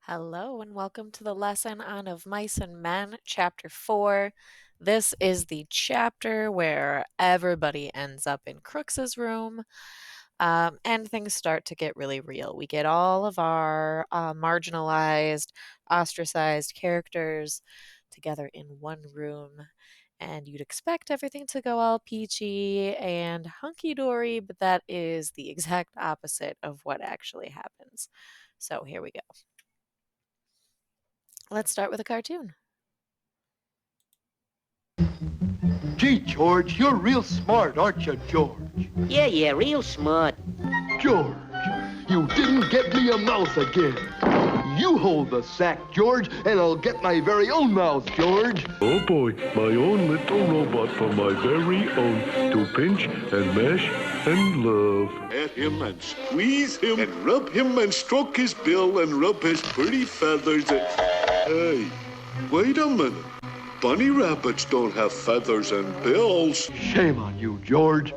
Hello and welcome to the lesson on Of Mice and Men, Chapter 4. This is the chapter where everybody ends up in Crooks's room, and things start to get really real. We get all of our marginalized, ostracized characters together in one room, and you'd expect everything to go all peachy and hunky-dory, but that is the exact opposite of what actually happens. So here we go. Let's start with a cartoon. Gee, George, you're real smart, aren't you, George? Yeah, real smart. George, you didn't get me a mouse again. You hold the sack, George, and I'll get my very own mouse, George. Oh boy, my own little robot for my very own to pinch and mash and love. Pat him and squeeze him and rub him and stroke his bill and rub his pretty feathers and... Hey, wait a minute. Bunny rabbits don't have feathers and bills. Shame on you, George.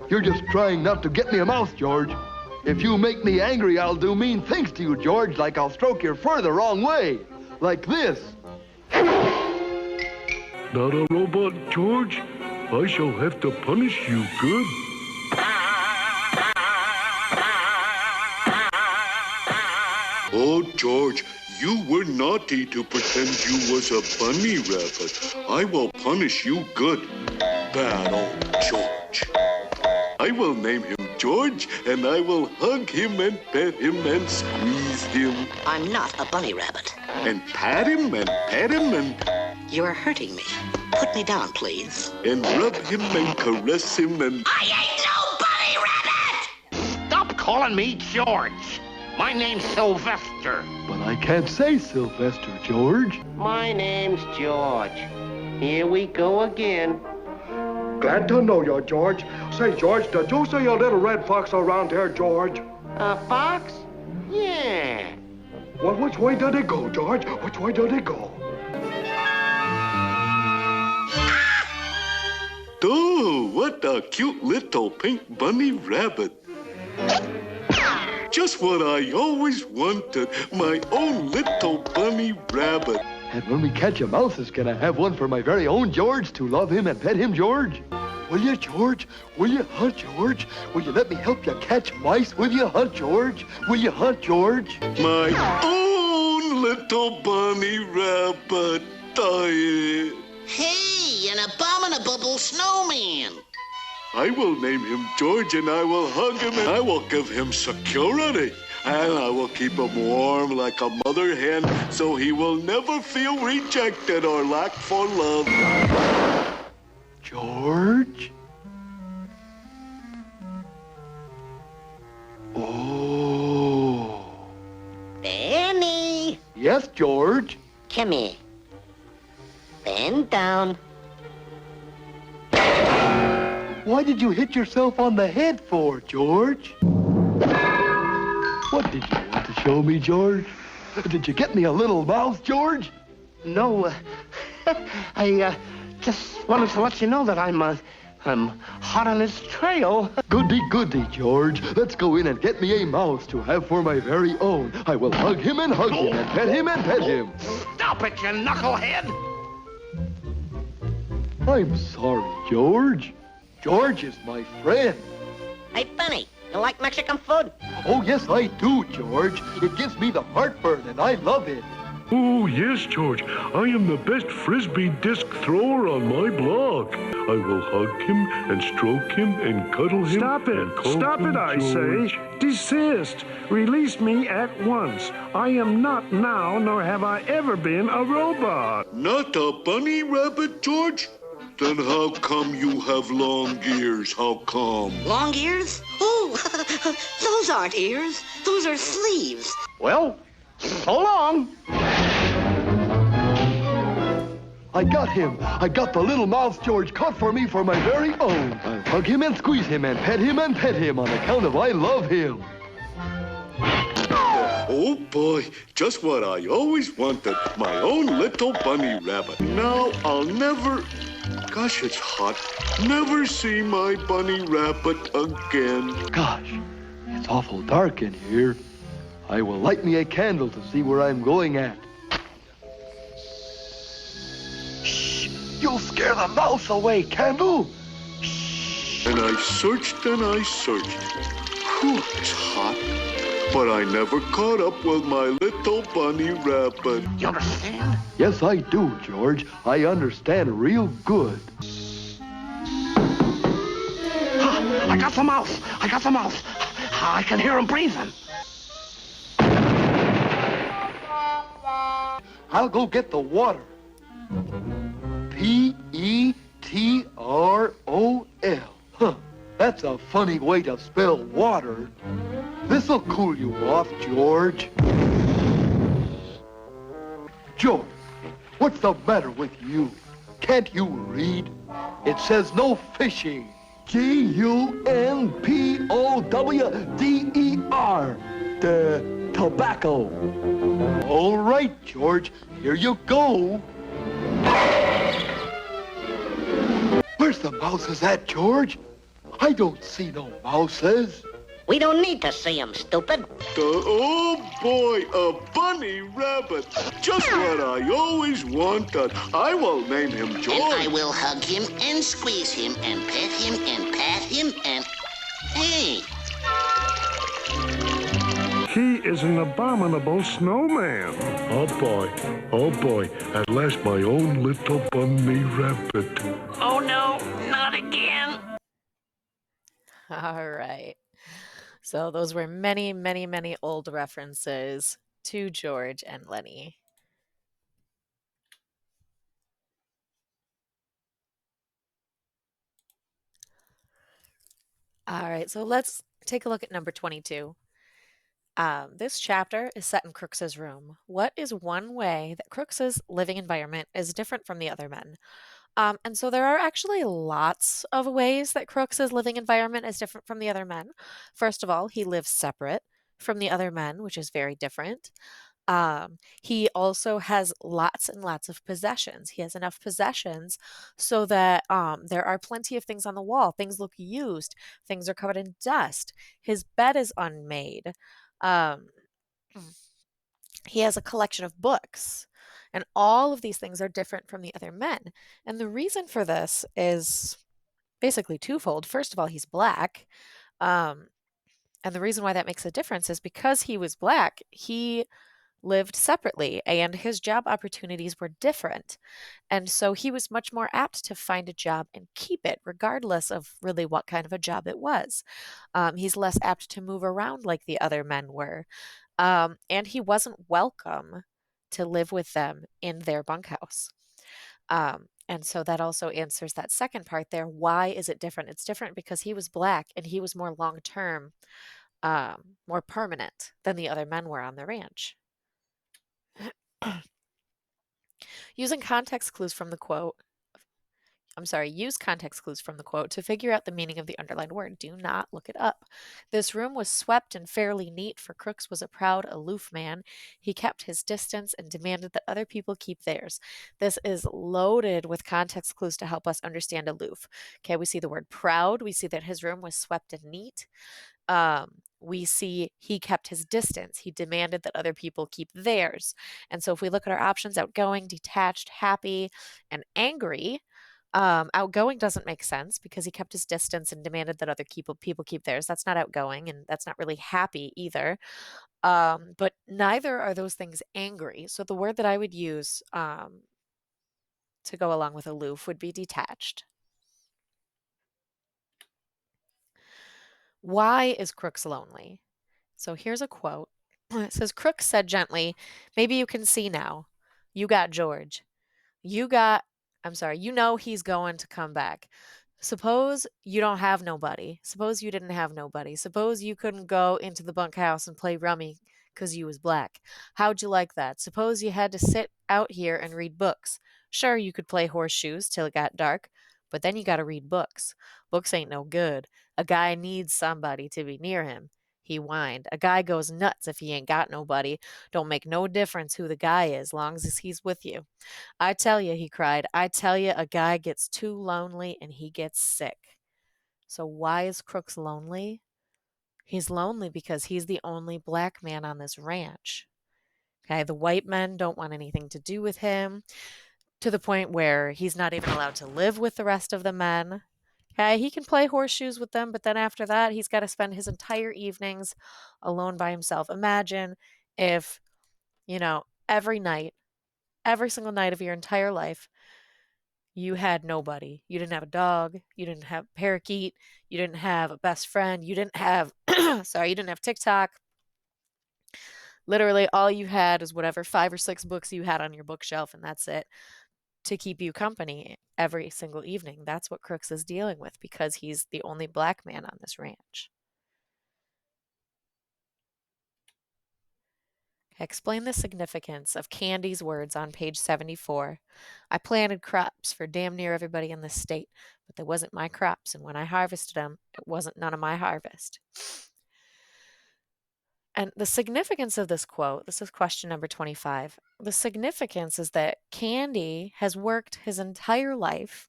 You're just trying not to get me a mouse, George. If you make me angry, I'll do mean things to you, George, like I'll stroke your fur the wrong way. Like this. Not a robot, George. I shall have to punish you good. Oh, George, you were naughty to pretend you was a bunny rabbit. I will punish you good. Bad old George. I will name him George, and I will hug him and pet him and squeeze him. I'm not a bunny rabbit. And pat him and pet him and... You're hurting me. Put me down, please. And rub him and caress him and... I ain't no bunny rabbit! Stop calling me George. My name's Sylvester. But I can't say Sylvester, George. My name's George. Here we go again. Glad to know you, George. Say, George, did you see a little red fox around here, George? A fox? Yeah. Well, which way did it go, George? Which way did it go? Oh, what a cute little pink bunny rabbit. Just what I always wanted, my own little bunny rabbit. And when we catch a mouse, can I have one for my very own George to love him and pet him, George? Will you, George? Will you, huh, George? Will you let me help you catch mice? Will you, huh, George? Will you, huh, George? My own little bunny rabbit. Hey, an abominable snowman. I will name him George, and I will hug him, and I will give him security. And I will keep him warm like a mother hen, so he will never feel rejected or lack for love. George? Oh. Benny. Yes, George? Come here. Bend down. Why did you hit yourself on the head for, George? What did you want to show me, George? Did you get me a little mouse, George? No, I just wanted to let you know that I'm hot on his trail. Goody, goody, George. Let's go in and get me a mouse to have for my very own. I will hug him and hug him and pet him and pet him. Stop it, you knucklehead! I'm sorry, George. George is my friend. Hey, Bunny, you like Mexican food? Oh, yes, I do, George. It gives me the heartburn, and I love it. Oh yes, George. I am the best frisbee disc thrower on my block. I will hug him and stroke him and cuddle him. Stop it! and call Stop him it, I George. say! Desist! Release me at once! I am not now, nor have I ever been a robot! Not a bunny rabbit, George? Then how come you have long ears? How come? Long ears? Oh, those aren't ears. Those are sleeves. Well, so long. I got him. I got the little mouse George caught for me for my very own. I'll hug him and squeeze him and pet him on account of I love him. Oh boy, just what I always wanted, my own little bunny rabbit. Now I'll never, gosh, it's hot, never see my bunny rabbit again. Gosh, it's awful dark in here. I will light me a candle to see where I'm going at. Shh! You'll scare the mouse away, Candle! And I searched and I searched. Whew, it's hot. But I never caught up with my little bunny rabbit. You understand? Yes, I do, George. I understand real good. I got the mouse. I got the mouse. I can hear him breathing. I'll go get the water. Petrol. Huh, that's a funny way to spell water. This'll cool you off, George. George, what's the matter with you? Can't you read? It says no fishing. Gunpowder. The tobacco. All right, George, here you go. Where's the mouses at, George? I don't see no mouses. We don't need to see him, stupid. Oh boy, a bunny rabbit. Just what I always wanted. I will name him George. And I will hug him and squeeze him and pet him and pat him and... Hey! He is an abominable snowman. Oh boy, at last my own little bunny rabbit. Oh no, not again! All right. So those were many, many, many old references to George and Lenny. All right, so let's take a look at number 22. This chapter is set in Crooks's room. What is one way that Crooks's living environment is different from the other men? And so there are actually lots of ways that Crooks's living environment is different from the other men. First of all, he lives separate from the other men, which is very different. He also has lots and lots of possessions. He has enough possessions so that there are plenty of things on the wall. Things look used. Things are covered in dust. His bed is unmade. Um, he has a collection of books. And all of these things are different from the other men. And the reason for this is basically twofold. First of all, he's black. Um, and the reason why that makes a difference is because he was black, he lived separately and his job opportunities were different. And so he was much more apt to find a job and keep it, regardless of really what kind of a job it was. He's less apt to move around like the other men were. And he wasn't welcome to live with them in their bunkhouse. And so that also answers that second part there. Why is it different? It's different because he was black and he was more long term, more permanent than the other men were on the ranch. Using context clues from the quote, use context clues from the quote to figure out the meaning of the underlined word. Do not look it up. This room was swept and fairly neat, for Crooks was a proud, aloof man. He kept his distance and demanded that other people keep theirs. This is loaded with context clues to help us understand aloof. Okay, we see the word proud. We see that his room was swept and neat. We see he kept his distance. He demanded that other people keep theirs. And so if we look at our options, outgoing, detached, happy, and angry, outgoing doesn't make sense because he kept his distance and demanded that other people keep theirs. That's not outgoing, and that's not really happy either. But neither are those things angry. So the word that I would use to go along with aloof would be detached. Why is Crooks lonely? So here's a quote. It says, Crooks said gently, maybe you can see now. You got George. You know he's going to come back. Suppose you don't have nobody. Suppose you didn't have nobody. Suppose you couldn't go into the bunkhouse and play rummy because you was black. How'd you like that? Suppose you had to sit out here and read books. Sure, you could play horseshoes till it got dark, but then you got to read books. Books ain't no good. A guy needs somebody to be near him. He whined. A guy goes nuts if he ain't got nobody. Don't make no difference who the guy is, long as he's with you. I tell you, he cried, I tell you, a guy gets too lonely and he gets sick. So why is Crooks lonely? He's lonely because he's the only black man on this ranch. Okay, the white men don't want anything to do with him to the point where he's not even allowed to live with the rest of the men. Okay, he can play horseshoes with them, but then after that, he's got to spend his entire evenings alone by himself. Imagine if, every night, every single night of your entire life, you had nobody. You didn't have a dog. You didn't have a parakeet. You didn't have a best friend. You didn't have, sorry, you didn't have TikTok. Literally, all you had is whatever 5 or 6 books you had on your bookshelf, and that's it to keep you company every single evening. That's what Crooks is dealing with because he's the only black man on this ranch. Explain the significance of Candy's words on page 74. I planted crops for damn near everybody in this state, but they wasn't my crops, and when I harvested them, it wasn't none of my harvest. And the significance of this quote, this is question number 25. The significance is that Candy has worked his entire life.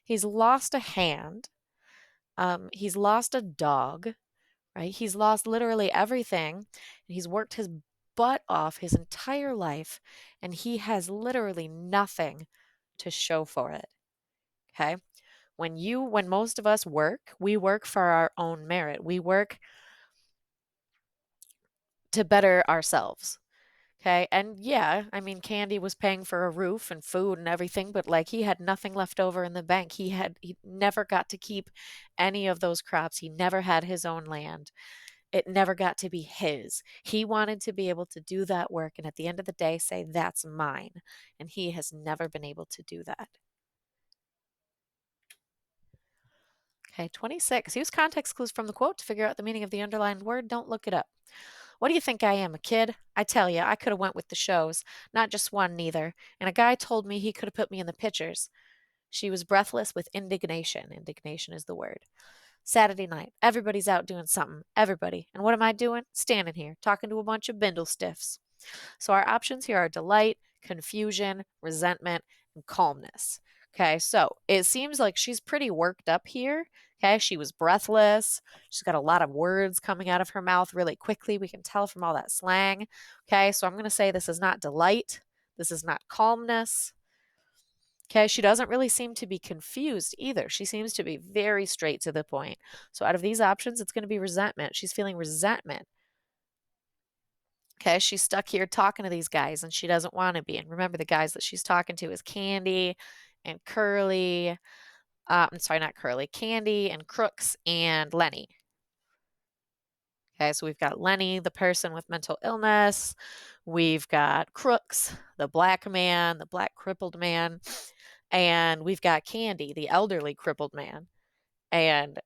He's lost a hand. He's lost a dog, right? He's lost literally everything. And he's worked his butt off his entire life, and he has literally nothing to show for it. Okay? When most of us work, we work for our own merit. We work to better ourselves. Okay. And yeah, I mean, Candy was paying for a roof and food and everything, but like he had nothing left over in the bank. He never got to keep any of those crops. He never had his own land. It never got to be his. He wanted to be able to do that work and at the end of the day say, that's mine. And he has never been able to do that. Okay, 26. Use context clues from the quote to figure out the meaning of the underlined word. Don't look it up. What do you think I am, a kid? I tell you, I could have went with the shows. Not just one, neither. And a guy told me he could have put me in the pictures. She was breathless with indignation. Indignation is the word. Saturday night. Everybody's out doing something. Everybody. And what am I doing? Standing here, talking to a bunch of bindle stiffs. So our options here are delight, confusion, resentment, and calmness. Okay, so it seems like she's pretty worked up here. Okay, she was breathless. She's got a lot of words coming out of her mouth really quickly. We can tell from all that slang. Okay, so I'm going to say this is not delight. This is not calmness. Okay, she doesn't really seem to be confused either. She seems to be very straight to the point. So out of these options, it's going to be resentment. She's feeling resentment. Okay, she's stuck here talking to these guys and she doesn't want to be. And remember, the guys that she's talking to is Candy and Curly. I'm sorry, not Curly, Candy and Crooks and Lenny. Okay, so we've got Lenny, the person with mental illness. We've got Crooks, the black man, the black crippled man. And we've got Candy, the elderly crippled man. And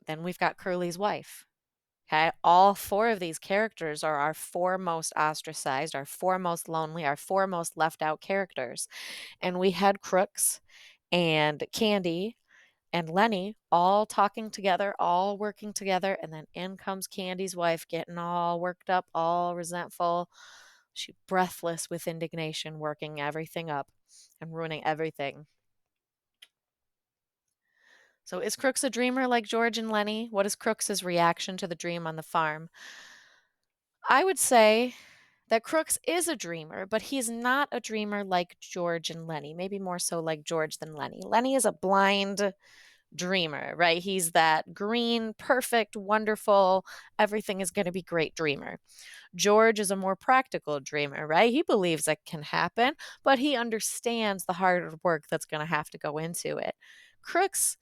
then we've got Curly's wife. Okay, all 4 of these characters are our 4 most ostracized, our 4 most lonely, our 4 most left out characters. And we had Crooks and Candy and Lenny all talking together, all working together. And then in comes Candy's wife getting all worked up, all resentful. She breathless with indignation, working everything up and ruining everything. So is Crooks a dreamer like George and Lenny? What is Crooks's reaction to the dream on the farm? I would say that Crooks is a dreamer, but he's not a dreamer like George and Lenny, maybe more so like George than Lenny. Lenny is a blind dreamer, right? He's that green, perfect, wonderful, everything is going to be great dreamer. George is a more practical dreamer, right? He believes it can happen, but he understands the hard work that's going to have to go into it. Crooks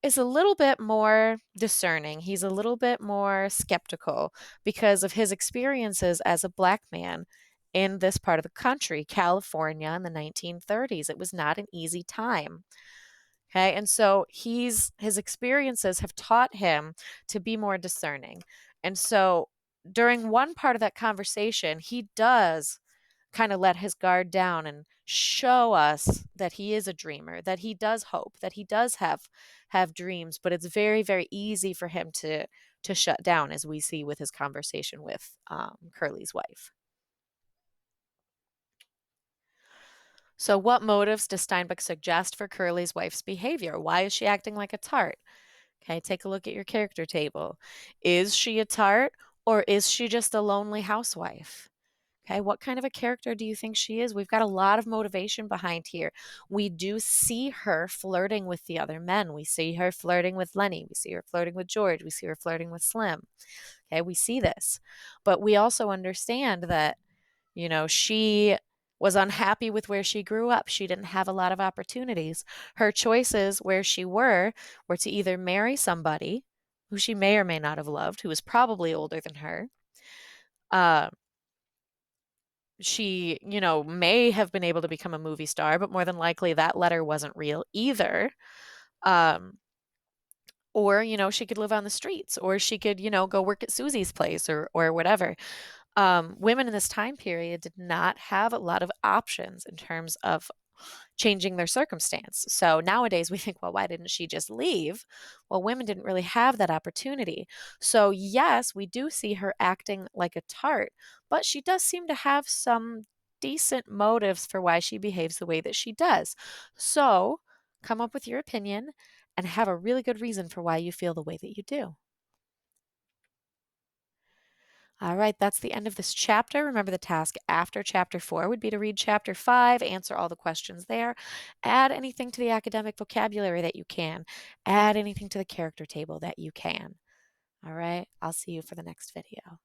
is a little bit more discerning. He's a little bit more skeptical because of his experiences as a black man in this part of the country, California in the 1930s. It was not an easy time. Okay, and so his experiences have taught him to be more discerning. And so during one part of that conversation, he does kind of let his guard down and show us that he is a dreamer, that he does hope, that he does have dreams, but it's very, very easy for him to shut down, as we see with his conversation with Curly's wife. So what motives does Steinbeck suggest for Curly's wife's behavior? Why is she acting like a tart? Okay, take a look at your character table. Is she a tart or is she just a lonely housewife? Okay, what kind of a character do you think she is? We've got a lot of motivation behind here. We do see her flirting with the other men. We see her flirting with Lenny. We see her flirting with George. We see her flirting with Slim. Okay, we see this. But we also understand that, she was unhappy with where she grew up. She didn't have a lot of opportunities. Her choices where she were to either marry somebody who she may or may not have loved, who was probably older than her. Uh, she, may have been able to become a movie star, but more than likely that letter wasn't real either. Um, or, she could live on the streets, or she could, go work at Susie's place or whatever. Women in this time period did not have a lot of options in terms of changing their circumstance. So nowadays we think, well, why didn't she just leave? Well, women didn't really have that opportunity. So, yes, we do see her acting like a tart, but she does seem to have some decent motives for why she behaves the way that she does. So, come up with your opinion and have a really good reason for why you feel the way that you do. All right, that's the end of this chapter. Remember, the task after chapter 4 would be to read chapter 5, answer all the questions there, add anything to the academic vocabulary that you can, add anything to the character table that you can. All right, I'll see you for the next video.